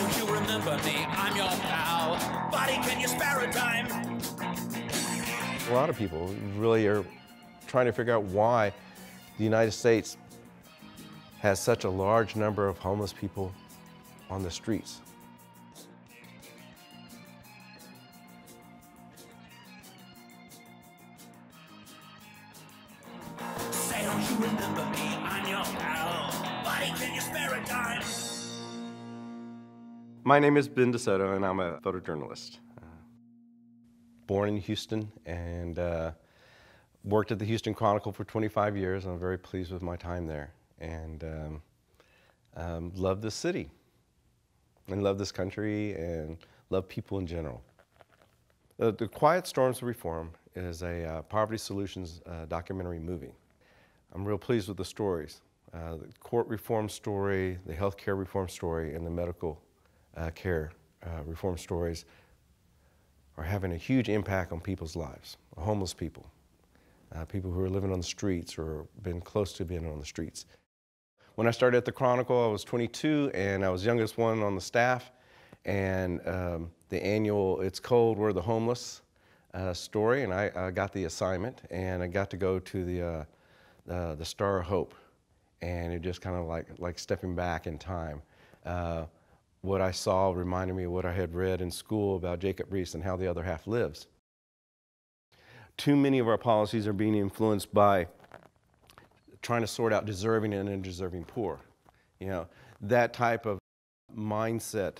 don't you remember me? I'm your pal. Buddy, can you spare a dime? A lot of people really are trying to figure out why the United States has such a large number of homeless people on the streets. Say, don't you remember me? I'm your pal. Buddy, can you spare a dime? My name is Ben DeSoto, and I'm a photojournalist. Born in Houston and worked at the Houston Chronicle for 25 years. I'm very pleased with my time there, and love this city, and love this country, and love people in general. The QStorms Reform is a poverty solutions documentary movie. I'm real pleased with the stories. The court reform story, the healthcare reform story, and the medical care reform stories are having a huge impact on people's lives, homeless people, people who are living on the streets or been close to being on the streets. When I started at the Chronicle, I was 22 and I was the youngest one on the staff, and the annual It's Cold, We're the Homeless story, and I got the assignment, and I got to go to the Star of Hope, and it just kind of like stepping back in time. What I saw reminded me of what I had read in school about Jacob Riis and how the other half lives. Too many of our policies are being influenced by trying to sort out deserving and undeserving poor. You know, that type of mindset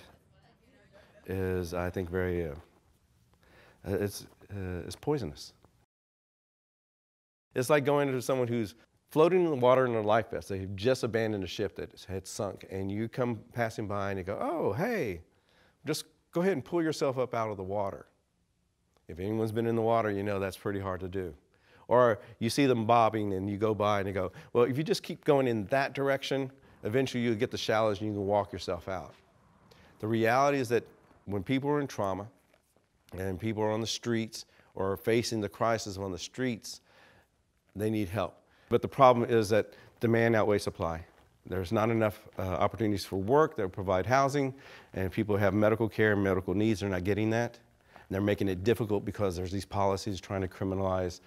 is, I think, very, it's poisonous. It's like going to someone who's floating in the water in a life vest. They've just abandoned a ship that had sunk, and you come passing by and you go, oh, hey, just go ahead and pull yourself up out of the water. If anyone's been in the water, you know that's pretty hard to do. Or you see them bobbing and you go by and you go, well, if you just keep going in that direction, eventually you'll get the shallows and you can walk yourself out. The reality is that when people are in trauma and people are on the streets or are facing the crisis on the streets, they need help. But the problem is that demand outweighs supply. There's not enough opportunities for work that provide housing, and people who have medical care and medical needs are not getting that. And they're making it difficult because there's these policies trying to criminalize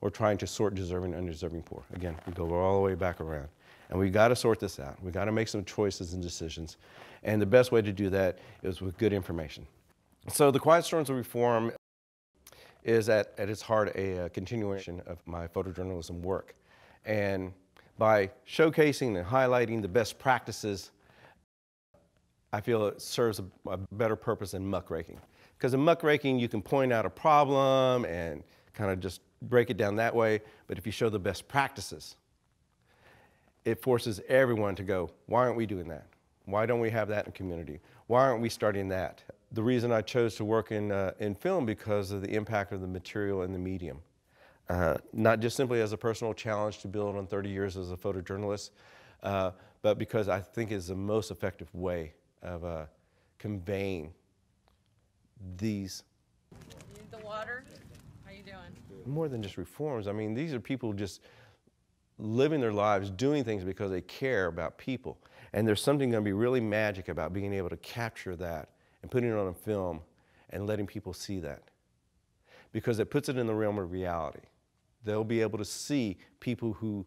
or trying to sort deserving and undeserving poor. Again, we go all the way back around. And we've got to sort this out. We've got to make some choices and decisions. And the best way to do that is with good information. So the QStorms Reform is at its heart a continuation of my photojournalism work. And by showcasing and highlighting the best practices, I feel it serves a better purpose than muckraking. Because in muckraking, you can point out a problem and kind of just break it down that way. But if you show the best practices, it forces everyone to go, why aren't we doing that? Why don't we have that in community? Why aren't we starting that? The reason I chose to work in film because of the impact of the material and the medium. Not just simply as a personal challenge to build on 30 years as a photojournalist, but because I think it's the most effective way of conveying these. You need the water? How you doing? More than just reforms. I mean, these are people just living their lives, doing things because they care about people. And there's something going to be really magic about being able to capture that and putting it on a film and letting people see that. Because it puts it in the realm of reality. They'll be able to see people who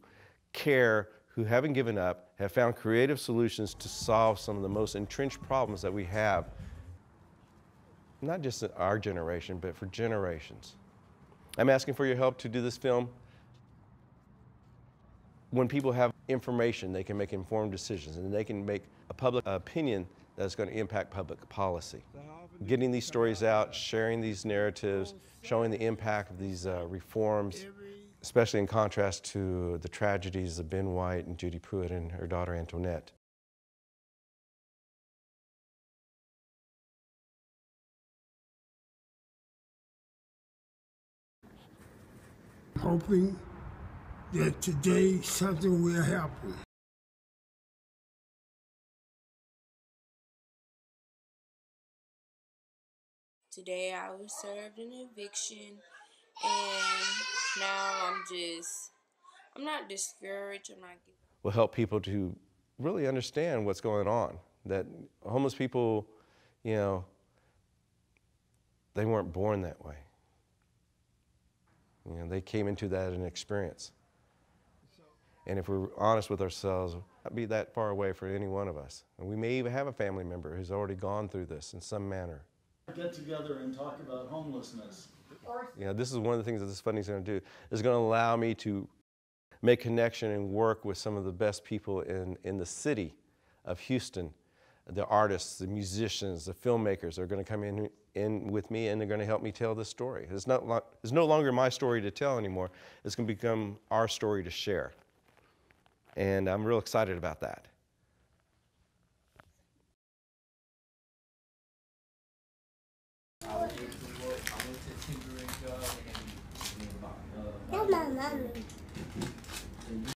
care, who haven't given up, have found creative solutions to solve some of the most entrenched problems that we have, not just in our generation, but for generations. I'm asking for your help to do this film. When people have information, they can make informed decisions, and they can make a public opinion that's going to impact public policy. Getting these stories out, sharing these narratives, showing the impact of these reforms, especially in contrast to the tragedies of Ben White and Judy Pruitt and her daughter Antoinette. Hoping that today something will happen. Today I was served an eviction, and now I'm not discouraged, I'm not giving up. Will help people to really understand what's going on, that homeless people, you know, they weren't born that way. You know, they came into that as an experience. And if we're honest with ourselves, not be that far away for any one of us. And we may even have a family member who's already gone through this in some manner. Get together and talk about homelessness. You know, this is one of the things that this funding is going to do. It's going to allow me to make connection and work with some of the best people in the city of Houston. The artists, the musicians, the filmmakers are going to come in with me, and they're going to help me tell this story. It's no longer my story to tell anymore. It's going to become our story to share. And I'm real excited about that.